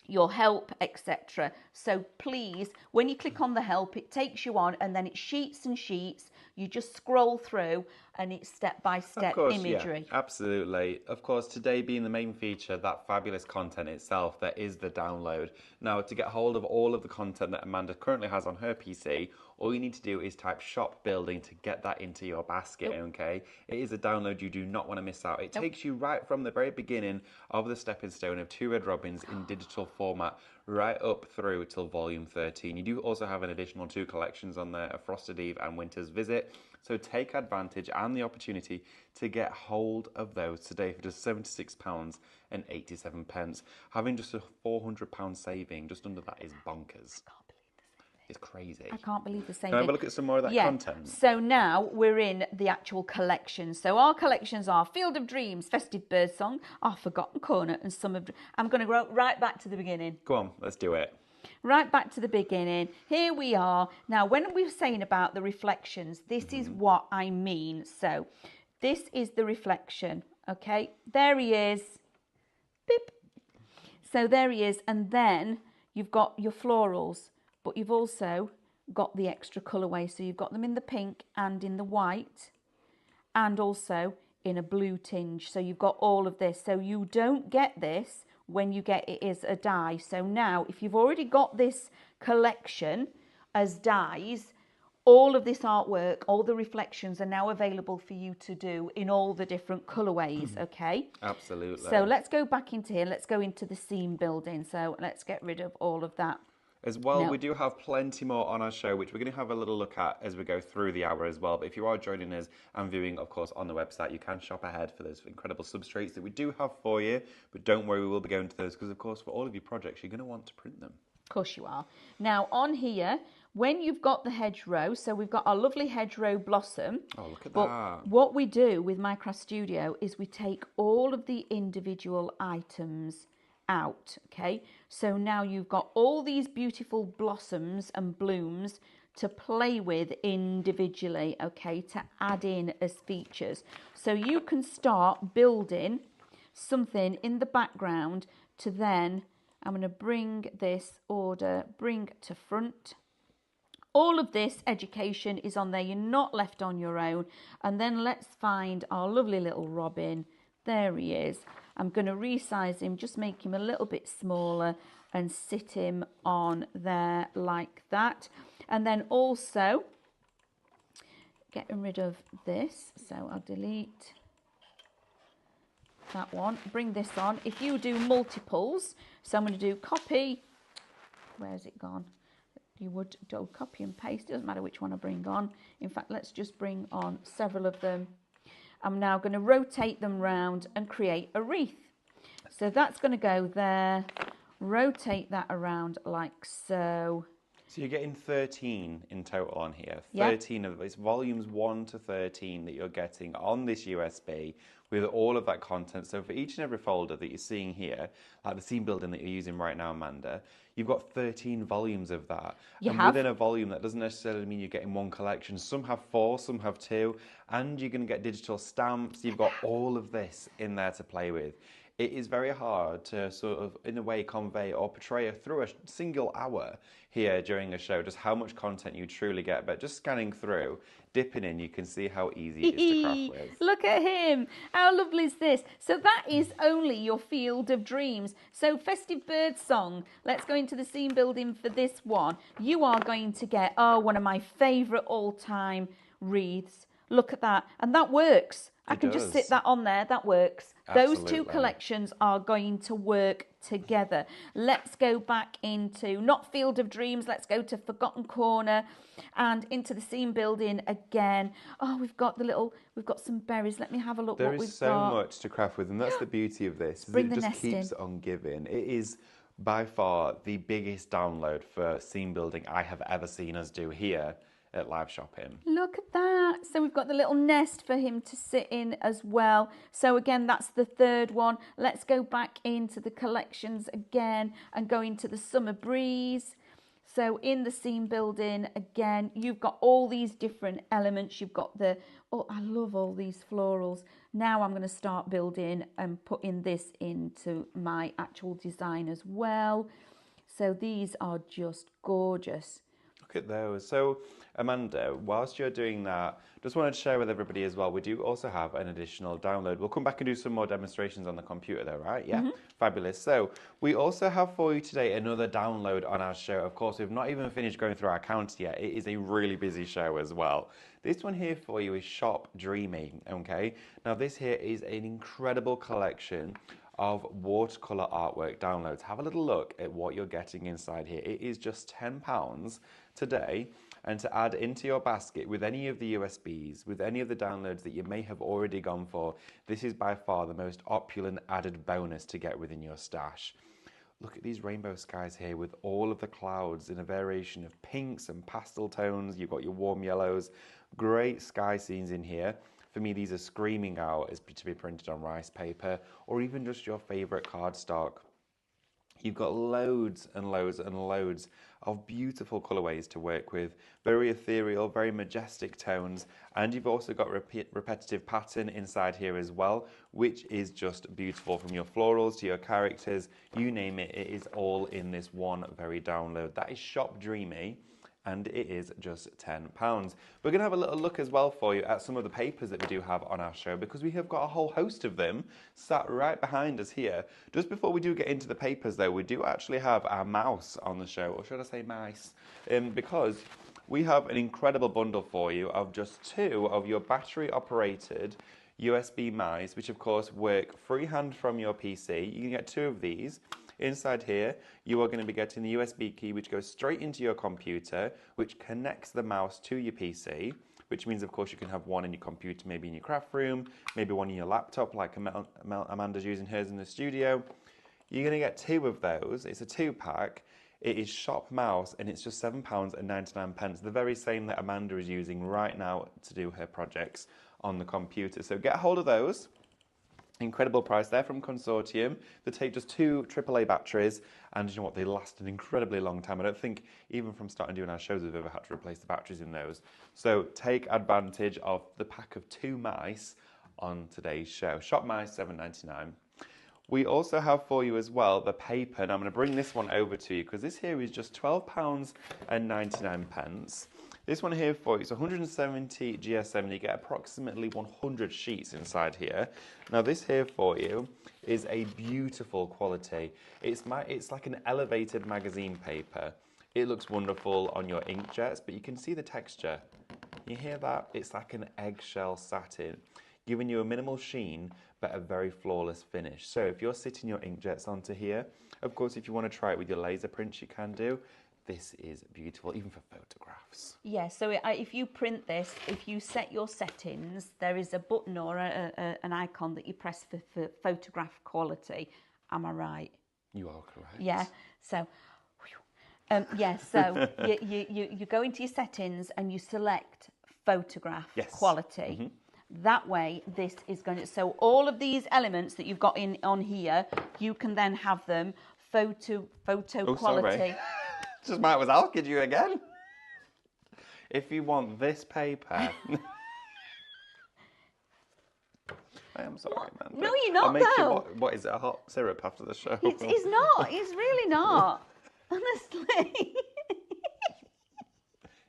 your help, etc. So please, when you click on the help, it takes you on and then it's sheets and sheets. You just scroll through and it's step-by-step imagery. Yeah, absolutely. Of course, today being the main feature, that fabulous content itself, there is the download. Now, to get hold of all of the content that Amanda currently has on her PC, all you need to do is type shop building to get that into your basket, okay? It is a download you do not want to miss out. It takes you right from the very beginning of the stepping stone of Two Red Robins in digital format right up through till volume 13. You do also have an additional 2 collections on there, a Frosted Eve and Winter's Visit. So take advantage and the opportunity to get hold of those today for just £76.87. Having just a £400 saving, just under that, is bonkers. It's crazy. I can't believe the same Can I thing. have a look at some more of that content? So now we're in the actual collection. So our collections are Field of Dreams, Festive Birdsong, Our Forgotten Corner, and some of... I'm going to go right back to the beginning. Go on, let's do it. Right back to the beginning. Here we are. Now, when we were saying about the reflections, this is what I mean. So this is the reflection, okay? There he is. Beep. So there he is. And then you've got your florals, but you've also got the extra colourway. So you've got them in the pink and in the white, and also in a blue tinge. So you've got all of this. So you don't get this when you get it as a die. So now, if you've already got this collection as dies, all of this artwork, all the reflections are now available for you to do in all the different colourways, okay? Absolutely. So let's go back into here. Let's go into the seam building. So let's get rid of all of that. As well, No. we do have plenty more on our show, which we're going to have a little look at as we go through the hour as well. But if you are joining us and viewing, of course, on the website, you can shop ahead for those incredible substrates that we do have for you. But don't worry, we will be going to those because, of course, for all of your projects, you're going to want to print them. Of course you are. Now on here, when you've got the hedgerow, so we've got our lovely hedgerow blossom. Oh, look at But that. what we do with Minecraft Studio is we take all of the individual items out, okay? So now you've got all these beautiful blossoms and blooms to play with individually, okay, to add in as features. So you can start building something in the background to then, I'm going to bring this order, bring to front. All of this education is on there. You're not left on your own. And then let's find our lovely little Robin. There he is. I'm going to resize him, just make him a little bit smaller and sit him on there like that. And then also getting rid of this. So I'll delete that one, bring this on. If you do multiples, so I'm going to do copy. Where's it gone? You would do copy and paste. It doesn't matter which one I bring on. In fact, let's just bring on several of them. I'm now going to rotate them round and create a wreath. So that's going to go there. Rotate that around like so. So you're getting 13 in total on here. Yeah. 13 of it's volumes 1 to 13 that you're getting on this USB with all of that content. So for each and every folder that you're seeing here, like the seam building that you're using right now, Amanda, you've got 13 volumes of that. You and have. within a volume, that doesn't necessarily mean you're getting one collection. Some have 4, some have 2, and you're going to get digital stamps. You've got all of this in there to play with. It is very hard to sort of, in a way, convey or portray through a single hour here during a show just how much content you truly get. But just scanning through, dipping in, you can see how easy it is to craft with. Look at him. How lovely is this? So that is only your field of dreams. So Festive Bird Song, let's go into the scene building for this one. You are going to get, one of my favourite all-time wreaths. Look at that. And that works. I can just sit that on there. That works. Those two Absolutely. collections are going to work together. Let's go back into, not Field of Dreams, let's go to Forgotten Corner and into the scene building again. Oh, we've got some berries. Let me have a look There what we've is so got. much to craft with, and that's the beauty of this. Is Bring it the just nest keeps in. on giving. It is by far the biggest download for scene building I have ever seen us do here at Live Shopping. Look at that. So we've got the little nest for him to sit in as well. So again, that's the third one. Let's go back into the collections again and go into the Summer Breeze. So in the scene building, again, you've got all these different elements. You've got I love all these florals. Now I'm going to start building and putting this into my actual design as well. So these are just gorgeous. Look at those. So, Amanda, whilst you're doing that, just wanted to share with everybody as well, we do also have an additional download. We'll come back and do some more demonstrations on the computer though, right? Yeah, Fabulous. So, we also have for you today another download on our show. Of course, we've not even finished going through our counter yet. It is a really busy show as well. This one here for you is Shop Dreaming, okay? Now, this here is an incredible collection of watercolor artwork downloads. Have a little look at what you're getting inside here. It is just £10 today, and to add into your basket with any of the USBs, with any of the downloads that you may have already gone for, this is by far the most opulent added bonus to get within your stash. Look at these rainbow skies here with all of the clouds in a variation of pinks and pastel tones. You've got your warm yellows, great sky scenes in here. For me, these are screaming out as to be printed on rice paper or even just your favorite cardstock. You've got loads and loads and loads of beautiful colourways to work with, very ethereal, very majestic tones, and you've also got repetitive pattern inside here as well, which is just beautiful, from your florals to your characters, you name it, it is all in this one very download. That is Shop Dreamy, and it is just £10. We're going to have a little look as well for you at some of the papers that we do have on our show, because we have got a whole host of them sat right behind us here. Just before we do get into the papers though, we do actually have our mouse on the show, or should I say mice, because we have an incredible bundle for you of just 2 of your battery operated USB mice, which of course work freehand from your PC. You can get 2 of these. Inside here, you are going to be getting the USB key, which goes straight into your computer, which connects the mouse to your PC, which means, of course, you can have one in your computer, maybe in your craft room, maybe one in your laptop, like Amanda's using hers in the studio. You're going to get 2 of those. It's a 2-pack. It is Shop Mouse, and it's just £7.99, the very same that Amanda is using right now to do her projects on the computer. So get hold of those. Incredible price there from Consortium. They take just 2 AAA batteries, and you know what, they last an incredibly long time. I don't think even from starting doing our shows we've ever had to replace the batteries in those. So take advantage of the pack of 2 mice on today's show. Shop Mice, £7.99. We also have for you as well the paper, and I'm going to bring this one over to you because this here is just £12.99. This one here for you is 170 GSM, and you get approximately 100 sheets inside here. Now this here for you is a beautiful quality. It's like an elevated magazine paper. It looks wonderful on your inkjets, but you can see the texture. You hear that? It's like an eggshell satin, giving you a minimal sheen, but a very flawless finish. So if you're sitting your inkjets onto here, of course, if you want to try it with your laser prints, you can do. This is beautiful, even for photographs. Yeah, so if you print this, if you set your settings, there is a button or an icon that you press for photograph quality. Am I right? You are correct. Yeah, so... you go into your settings and you select photograph quality. Mm-hmm. That way, this is going to... So all of these elements that you've got on here, you can then have them photo quality. Sorry. Just might as well kid you again. If you want this paper... I am sorry, man. No, you're not, though. What is it, a hot syrup after the show? It's not. It's really not. Honestly.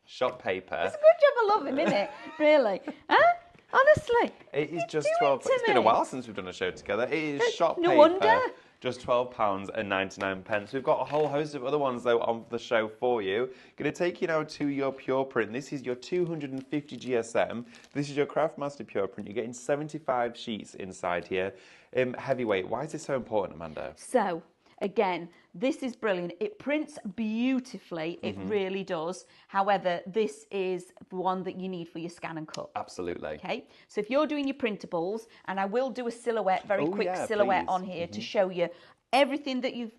Shop paper. It's a good job I love him, isn't it? Really. Huh? Honestly. It is just 12... It's been a while since we've done a show together. It is shop paper. No wonder. Just £12.99. We've got a whole host of other ones, though, on the show for you. Going to take you now to your Pure Print. This is your 250 GSM. This is your Craftmaster Pure Print. You're getting 75 sheets inside here. Heavyweight. Why is this so important, Amanda? So, again, this is brilliant. It prints beautifully. It really does. However, this is the one that you need for your scan and cut. Absolutely. Okay. So if you're doing your printables, and I will do a silhouette, very quick silhouette on here to show you everything that you've...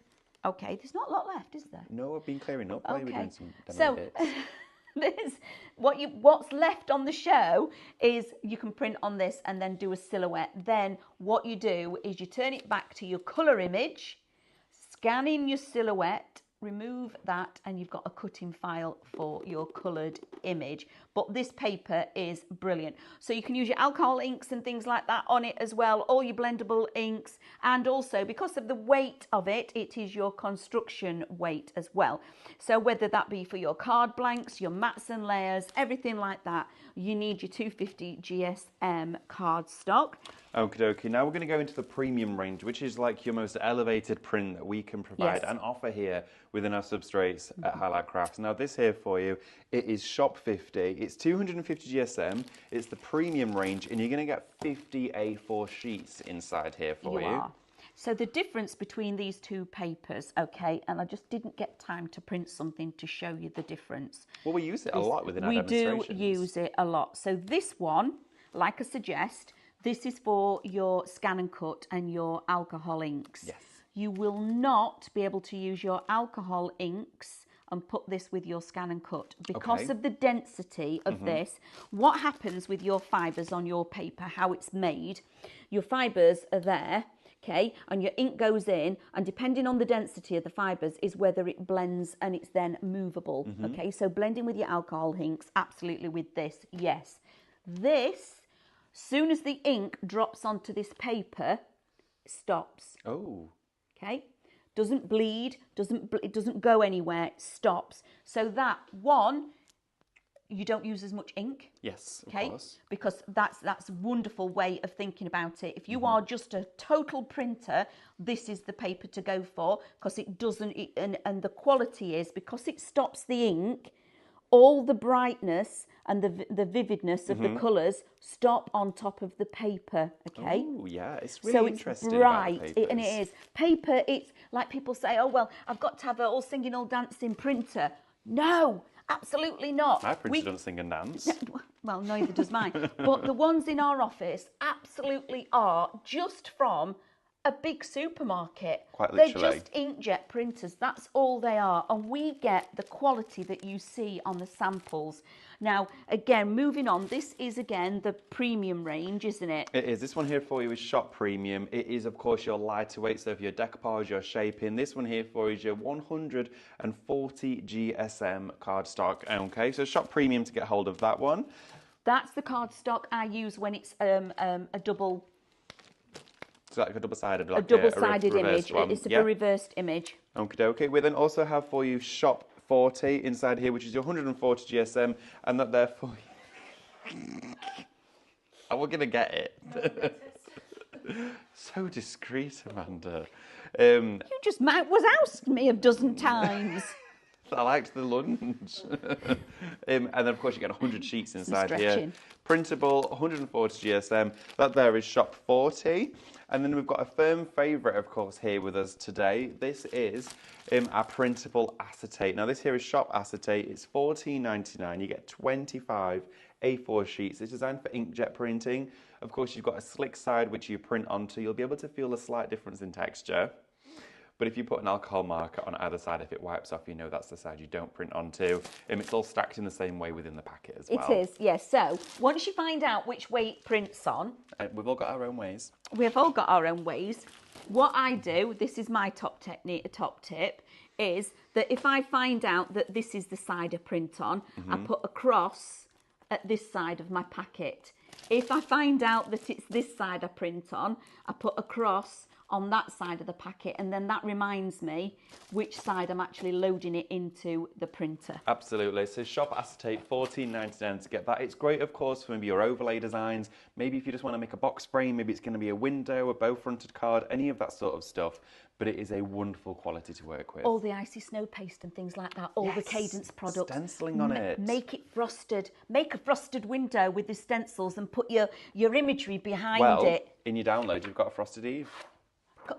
Okay, there's not a lot left, is there? No, I've been clearing up while you were doing some demo bits. What's left on the show is you can print on this and then do a silhouette. Then what you do is you turn it back to your colour image, scan in your silhouette, remove that, and you've got a cutting file for your coloured image. But this paper is brilliant. So you can use your alcohol inks and things like that on it as well, all your blendable inks, and also because of the weight of it, it is your construction weight as well. So whether that be for your card blanks, your mats and layers, everything like that, you need your 250 GSM cardstock. Okie dokie. Now we're going to go into the premium range, which is like your most elevated print that we can provide and offer here within our substrates at Highlight Crafts. Now this here for you, it is Shop 50. It's 250 GSM. It's the premium range, and you're going to get 50 A4 sheets inside here for you. So the difference between these two papers, okay, and I just didn't get time to print something to show you the difference. Well, we use it a lot within our demonstrations. We do use it a lot. So this one, like I suggest, this is for your scan and cut and your alcohol inks. Yes. You will not be able to use your alcohol inks and put this with your scan and cut because of the density of this. What happens with your fibres on your paper, how it's made, your fibres are there, okay, and your ink goes in, and depending on the density of the fibres is whether it blends and it's then movable, okay? So blending with your alcohol inks, absolutely with this, yes. This, soon as the ink drops onto this paper, stops. Oh. Okay, doesn't bleed, it doesn't go anywhere, it stops. So that one, you don't use as much ink. Yes, of Okay, course. because that's a wonderful way of thinking about it. If you are just a total printer, this is the paper to go for, because it doesn't, and the quality is, because it stops the ink, all the brightness and the vividness of the colours stop on top of the paper, okay? Oh, yeah, it's really So it's interesting bright, about the and it is. Paper, it's like people say, oh, well, I've got to have a all singing, all dancing printer. No, absolutely not. My printer doesn't sing and dance. Well, neither does mine. But the ones in our office absolutely are just from a big supermarket. Quite literally. They're just inkjet printers. That's all they are. And we get the quality that you see on the samples. Now, again, moving on, this is, again, the premium range, isn't it? It is. This one here for you is Shop Premium. It is, of course, your lighter weight, so if your decoupage, your shaping. This one here for you is your 140 GSM cardstock. Okay, so Shop Premium to get hold of that one. That's the cardstock I use when it's a double... So like a double-sided, like A double-sided image. One. It's a reversed image. Okie dokie. We then also have for you Shop 40 inside here, which is your 140 GSM, and that there for you. Oh, we're gonna get it. So discreet, Amanda. You just was asked me a dozen times. I liked the lunge. And then, of course, you get 100 sheets inside here. Stretching. Printable, 140 GSM. That there is Shop 40. And then we've got a firm favourite, of course, here with us today. This is our printable acetate. Now, this here is Shop Acetate. It's $14.99. You get 25 A4 sheets. It's designed for inkjet printing. Of course, you've got a slick side which you print onto. You'll be able to feel a slight difference in texture. But if you put an alcohol marker on either side, if it wipes off, you know that's the side you don't print onto. It's all stacked in the same way within the packet as well. It is, yes. So once you find out which way it prints on, We've all got our own ways. we've all got our own ways. What I do, this is my top tip, is that if I find out that this is the side I print on, I put a cross at this side of my packet. If I find out that it's this side I print on, I put a cross on that side of the packet, and then that reminds me which side I'm actually loading it into the printer. Absolutely. So Shop Acetate, $14.99 to get that. It's great, of course, for maybe your overlay designs. Maybe if you just want to make a box frame, maybe it's going to be a window, a bow-fronted card, any of that sort of stuff. But it is a wonderful quality to work with. All the icy snow paste and things like that, all the Cadence products. Stenciling on it. Make it frosted. Make a frosted window with the stencils and put your imagery behind it. In your download, you've got a Frosted Eve.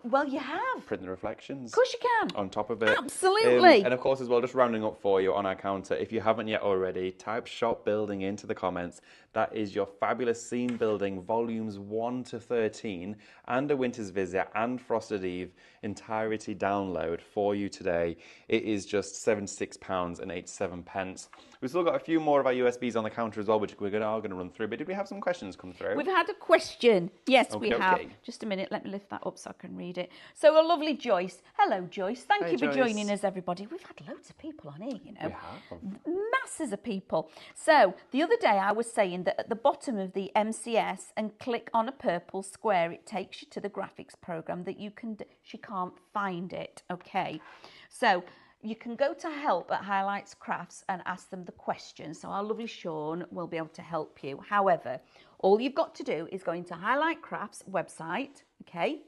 Well, you have. Print the reflections. Of course you can. On top of it. Absolutely. And of course, as well, just rounding up for you on our counter, if you haven't yet already, type Shop Building into the comments. That is your fabulous Scene Building volumes 1 to 13 and A Winter's Visit and Frosted Eve entirety download for you today. It is just £76.87. We've still got a few more of our USBs on the counter as well, which we're going to run through. But did we have some questions come through? We've had a question. Yes, we have. Okay. Just a minute. Let me lift that up so I can read it. So a lovely Joyce. Hello, Joyce. Thank you for Joyce. joining us, everybody. We've had loads of people on here, you know. We have. Masses of people. So the other day I was saying that at the bottom of the MCS and click on a purple square, it takes you to the graphics program that you can... She can't find it. Okay. So... you can go to help at Highlights Crafts and ask them the question. So our lovely Sean will be able to help you. However, all you've got to do is go into Highlight Crafts website, okay?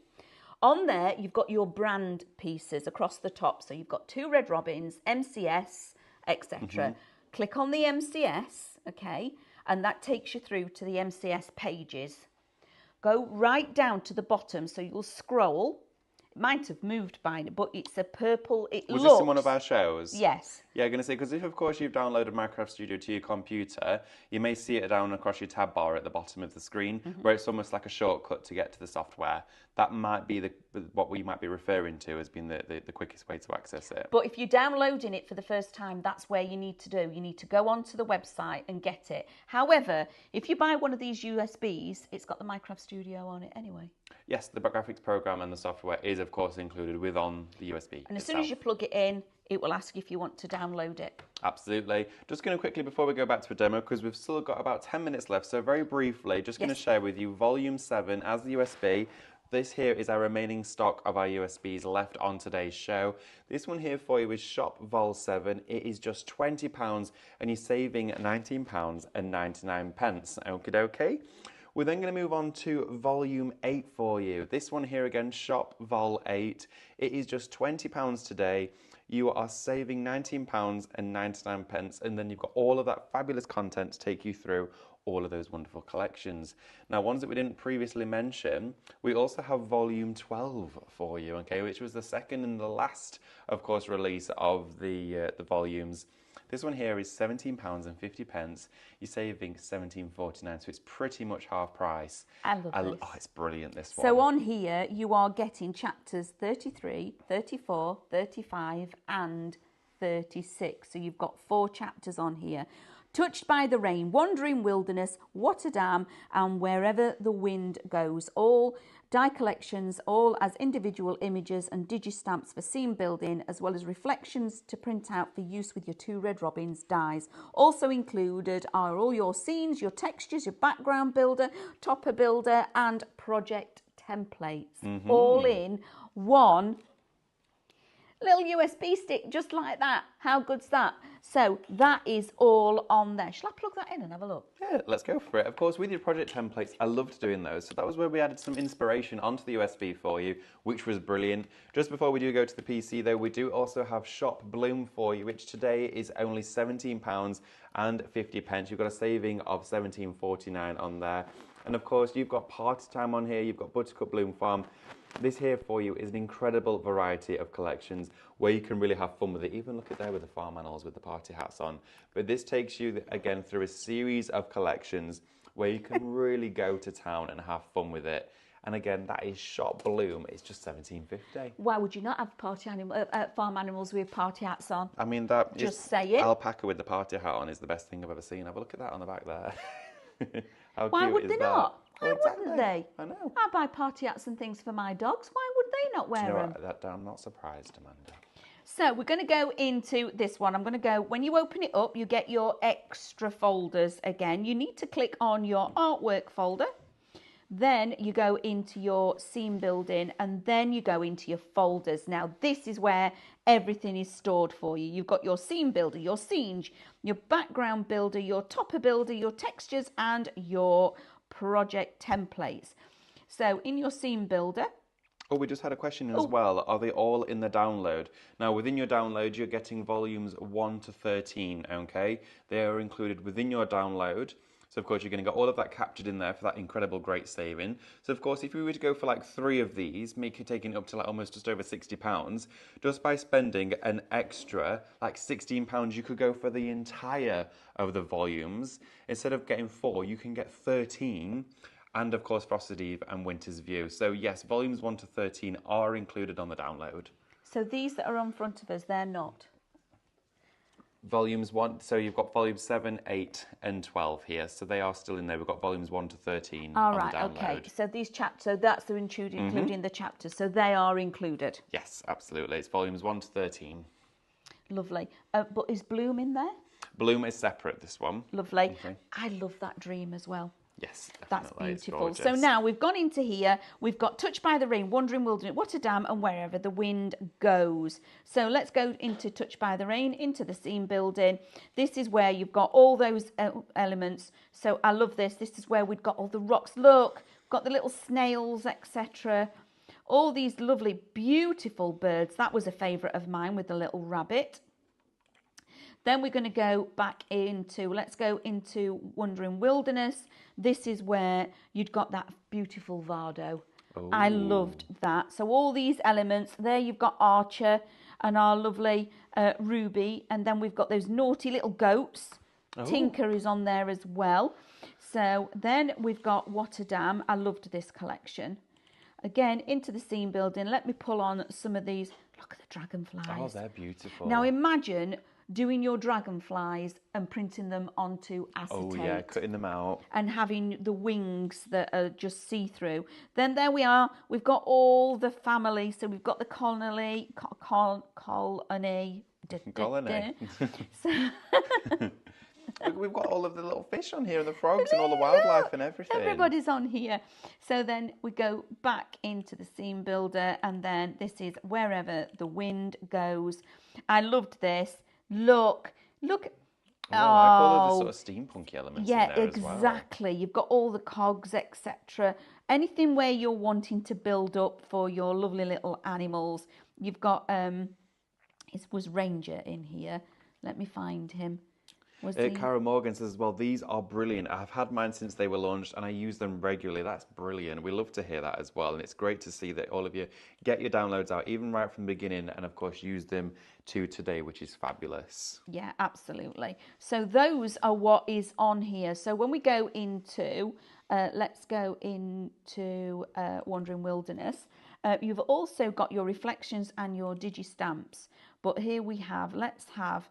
On there, you've got your brand pieces across the top. So you've got 2 Red Robins, MCS, etc. Click on the MCS, okay? And that takes you through to the MCS pages. Go right down to the bottom, so you'll scroll. Might have moved by it, but it's a purple. Was this in one of our shows? Yes. Yeah, I'm going to say, because if, of course, you've downloaded Minecraft Studio to your computer, you may see it down across your tab bar at the bottom of the screen, where it's almost like a shortcut to get to the software. That might be what we might be referring to as being the quickest way to access it. But if you're downloading it for the first time, that's where you need to do. You need to go onto the website and get it. However, if you buy one of these USBs, it's got the Minecraft Studio on it anyway. Yes, the graphics program and the software is, of course, included on the USB. And as soon as you plug it in, it will ask if you want to download it. Absolutely. Just going to quickly, before we go back to a demo, because we've still got about 10 minutes left, so very briefly, just going to share with you Volume 7 as the USB. This here is our remaining stock of our USBs left on today's show. This one here for you is Shop Vol 7. It is just £20 and you're saving £19.99. Okie dokie. We're then going to move on to Volume 8 for you. This one here again, Shop Vol 8. It is just £20 today. You are saving £19.99, and then you've got all of that fabulous content to take you through all of those wonderful collections. Now, ones that we didn't previously mention, we also have Volume 12 for you, okay, which was the second and the last, of course, release of the volumes. This one here is £17.50. You're saving £17.49, so it's pretty much half price. I love this. Oh, it's brilliant, this one. So on here, you are getting chapters 33, 34, 35 and 36. So you've got 4 chapters on here. Touched by the Rain, Wandering Wilderness, What a Dam, and Wherever the Wind Goes. All die collections, all as individual images and digistamps for scene building, as well as reflections to print out for use with your 2 Red Robins dies. Also included are all your scenes, your textures, your background builder, topper builder, and project templates. All in one little USB stick, just like that. How good's that? So that is all on there. Shall I plug that in and have a look? Yeah, let's go for it. Of course, with your project templates, I loved doing those. So that was where we added some inspiration onto the USB for you, which was brilliant. Just before we do go to the PC, though, we do also have Shop Bloom for you, which today is only £17.50. You've got a saving of £17.49 on there. And of course, you've got Party Time on here. You've got Buttercup Bloom Farm. This here for you is an incredible variety of collections where you can really have fun with it. Even look at there with the farm animals with the party hats on. But this takes you, again, through a series of collections where you can really go to town and have fun with it. And again, that is Shop Bloom. It's just £17.50. Why would you not have farm animals with party hats on? I mean, that Just say it. Alpaca with the party hat on is the best thing I've ever seen. Have a look at that on the back there. Why would they not? Why Exactly. wouldn't they? I know. I buy party hats and things for my dogs. Why would they not wear You know them? what? I'm not surprised, Amanda. So we're going to go into this one. I'm going to go, when you open it up, you get your extra folders again. You need to click on your artwork folder. Then you go into your scene building and then you go into your folders. Now, this is where everything is stored for you. You've got your scene builder, your scenes, your background builder, your topper builder, your textures and your project templates. So in your scene builder, Oh, we just had a question as well. Are they all in the download? Now, within your download, you're getting volumes 1 to 13, okay? They are included within your download. So, of course, you're going to get all of that captured in there for that incredible great saving. So, of course, if you were to go for like 3 of these, make it taking it up to like almost just over £60, just by spending an extra like £16, you could go for the entire of the volumes. Instead of getting 4, you can get 13. And of course, Frosted Eve and Winter's View. So yes, volumes 1 to 13 are included on the download. so these that are on front of us, they're not. Volumes 1, so you've got volumes 7, 8 and 12 here. So they are still in there. We've got volumes 1 to 13 All on right, the download. okay. So these chapters, so that's the including the chapters. So they are included. Yes, absolutely. It's volumes 1 to 13. Lovely. But is Bloom in there? Bloom is separate, this one. Lovely. Okay. I love that dream as well. Yes, That's definitely. It's beautiful. So gorgeous. now we've gone into here. We've got Touched by the Rain, Wandering Wilderness, What a Dam, and Wherever the Wind Goes. So let's go into Touched by the Rain, into the scene building. This is where you've got all those elements. So I love this. This is where we've got all the rocks. Look, got the little snails, etc. All these lovely, beautiful birds. That was a favourite of mine with the little rabbit. Then we're going to go back into, let's go into Wandering Wilderness. This is where you'd got that beautiful Vardo. I loved that. So all these elements, there you've got Archer. and our lovely Ruby. And then we've got those naughty little goats. Oh. Tinker is on there as well. So then we've got Waterdam. I loved this collection. Again, into the scene building. Let me pull on some of these. Look at the dragonflies. Oh, they're beautiful. Now imagine doing your dragonflies and printing them onto acetate. Oh yeah, cutting them out. And having the wings that are just see-through. Then there we are. We've got all the family. So we've got the colony. Colony. So, Look, we've got all of the little fish on here and the frogs and all the wildlife and everything. everybody's on here. So then we go back into the scene builder, and then this is wherever the wind goes. I loved this. Look. Oh, I like all of the sort of steampunky elements in there as well. Exactly. You've got all the cogs, etc. Anything where you're wanting to build up for your lovely little animals. You've got it was Ranger in here. Let me find him. Cara Morgan says as well, these are brilliant. I've had mine since they were launched and I use them regularly. That's brilliant. We love to hear that as well. And it's great to see that all of you get your downloads out, even right from the beginning, and of course use them to today, which is fabulous. Yeah, absolutely. So those are what is on here. So when we go into, let's go into Wandering Wilderness, you've also got your reflections and your digistamps. But here we have, let's have,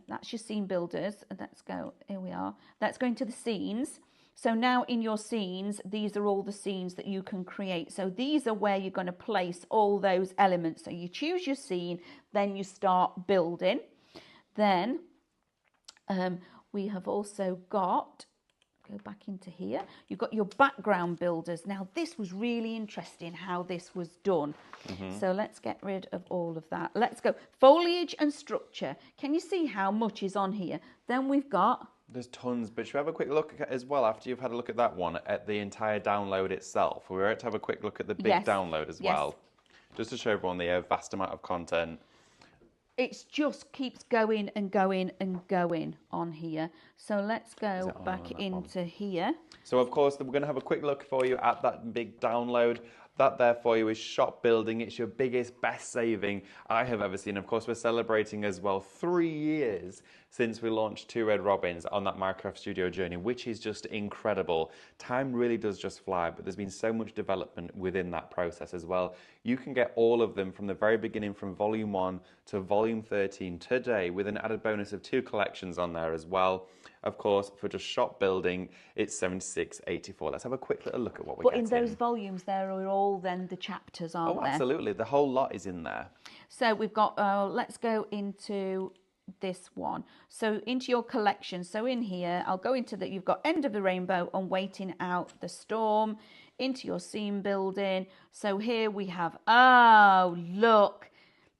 that's your scene builders. Let's go, here we are. Let's go into the scenes. So now in your scenes, these are all the scenes that you can create. So these are where you're going to place all those elements. So you choose your scene, then you start building. Then we have also got, go back into here, you've got your background builders. Now this was really interesting how this was done. So let's get rid of all of that. Let's go foliage and structure. Can you see how much is on here? Then we've got, there's tons, but should we have a quick look at, as well, after you've had a look at that one, at the entire download itself? We're about to have a quick look at the big download as well, just to show everyone the vast amount of content. It just keeps going and going and going on here. So let's go back into here. So of course, we're going to have a quick look for you at that big download. That there for you is Shop Building. It's your biggest, best saving I have ever seen. Of course, we're celebrating as well 3 years since we launched 2 Red Robins on that Minecraft Studio journey, which is just incredible. Time really does just fly, but there's been so much development within that process as well. You can get all of them from the very beginning, from Volume 1 to Volume 13 today, with an added bonus of 2 collections on there as well. Of course, for just Shop Building, it's $76.84. Let's have a quick little look at what we're getting. But in those volumes, there are all then the chapters, aren't there? Oh, absolutely. The whole lot is in there. So we've got, let's go into this one. So into your collection. So in here, I'll go into that. You've got End of the Rainbow and Waiting Out the Storm. Into your scene building. So here we have, oh, look.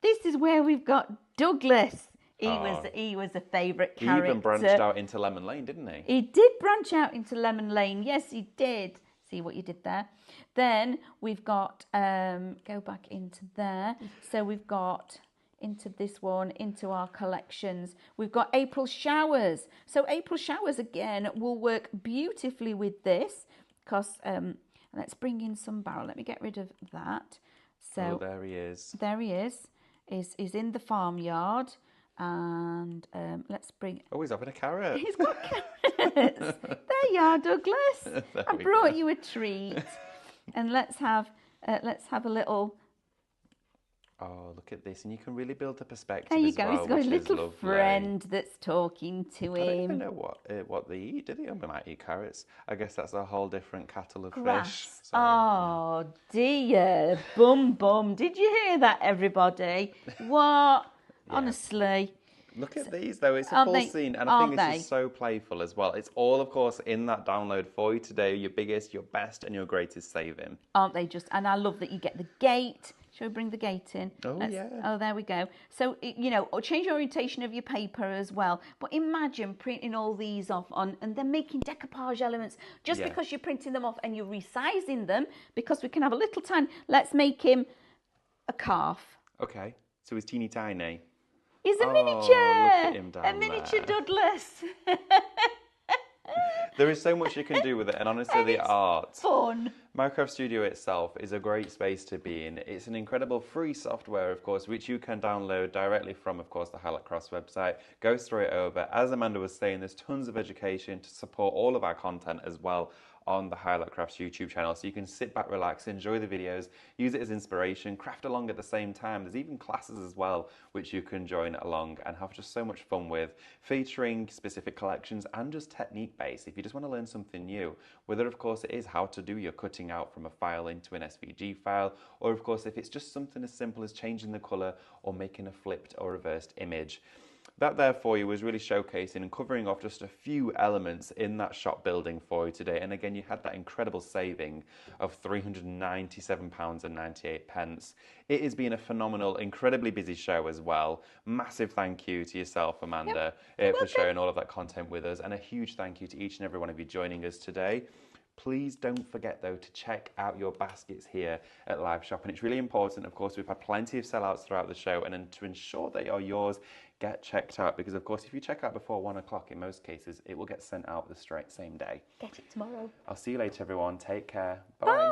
This is where we've got Douglas. He was a favourite character. He even branched out into Lemon Lane, didn't he? He did branch out into Lemon Lane. Yes, he did. See what you did there. Then we've got, go back into there. So we've got into this one, into our collections. We've got April Showers. So April Showers, again, will work beautifully with this. Because, let's bring in some barrel. Let me get rid of that. So there he is. There he is. Is in the farmyard. And let's bring... Oh, he's having a carrot. He's got carrots. There you are, Douglas. I brought you a treat. And let's have a little... Oh, look at this. And you can really build the perspective There you as go. well, He's got a little lovely. friend that's talking to I don't even him. know what they eat, do they? I might eat carrots. I guess that's a whole different kettle of fish. Grass. So, Oh, dear. Bum, bum. Did you hear that, everybody? What? Honestly. Look at these, though. It's a Aren't full they- scene, and I aren't think this they? is so playful as well. It's all, of course, in that download for you today. Your biggest, your best, and your greatest saving. Aren't they just? And I love that you get the gate. Shall we bring the gate in? Oh, yeah. Oh, there we go. So, you know, or change the orientation of your paper as well. But imagine printing all these off on and then making decoupage elements just Yeah. because you're printing them off and you're resizing them, because we can have a little tiny. Let's make him a calf. Okay, so he's teeny tiny. He's a Oh, miniature. look at him down a miniature there. Douglas. There is so much you can do with it, and honestly, the art. Fun. Minecraft Studio itself is a great space to be in. It's an incredible free software, of course, which you can download directly from, of course, the Highlight Crafts website. Go straight over. As Amanda was saying, there's tons of education to support all of our content as well on the Highlight Crafts YouTube channel. So you can sit back, relax, enjoy the videos, use it as inspiration, craft along at the same time. There's even classes as well, which you can join along and have just so much fun with, featuring specific collections and just technique based. If you just want to learn something new, whether of course it is how to do your cutting out from a file into an SVG file, or of course if it's just something as simple as changing the color or making a flipped or reversed image. That there for you was really showcasing and covering off just a few elements in that shop building for you today. And again, you had that incredible saving of £397.98. It has been a phenomenal, incredibly busy show as well. Massive thank you to yourself, Amanda, for sharing all of that content with us. And a huge thank you to each and every one of you joining us today. Please don't forget, though, to check out your baskets here at Live Shop. And it's really important, of course, we've had plenty of sellouts throughout the show. And then to ensure they are yours, get checked out. Because, of course, if you check out before 1 o'clock, in most cases, it will get sent out the same day. Get it tomorrow. I'll see you later, everyone. Take care. Bye.